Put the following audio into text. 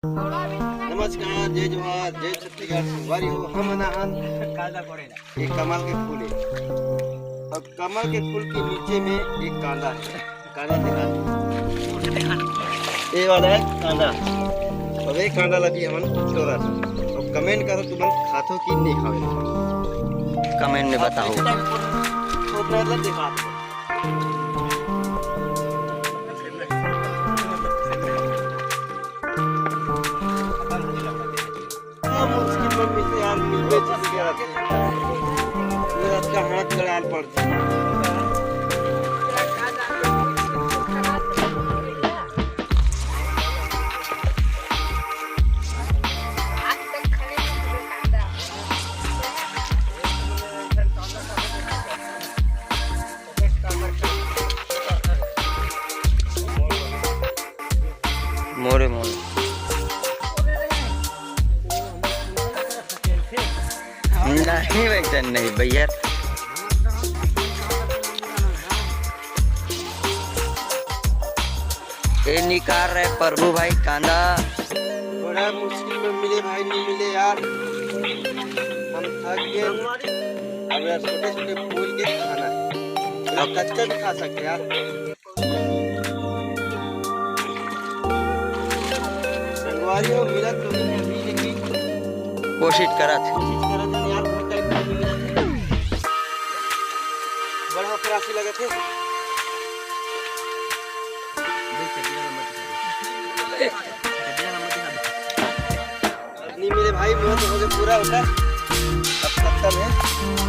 नमस्कार, जय जवाहर, जय छत्तीसगढ़। संगवारी हो हम अनाहन ये कमल के फूल है और कमल के फूल के नीचे में एक कांदा है। कांदा दिखा ये वाला है कांदा। अब ये कांदा लगी हमन तोरा और कमेंट करो तुमन खाथो की नहीं खावे। कमेंट में बताओ। उतना मतलब दिखा मुश्किल में मिलते यार, मिलवे चीज का हाथ गड़ाल पड़ता है। मोरे मोरे नहीं बेटा, नहीं भैया। ये निकाल रहे प्रभु भाई कांदा। बड़ा मुश्किल में मिले भाई, नहीं मिले यार। हम थक गए। अब यार छोटे छोटे फूल के खाना है, अब कच्चा भी खा सकते यार। संगवारी हो मिला तो नहीं, लेकिन कोशिश करा थे। यार बहुत टाइम में मिला थे। बड़ा प्यासी लगे थे। नहीं मेरे भाई, मैं तो हो गया पूरा होता अब खत्म है।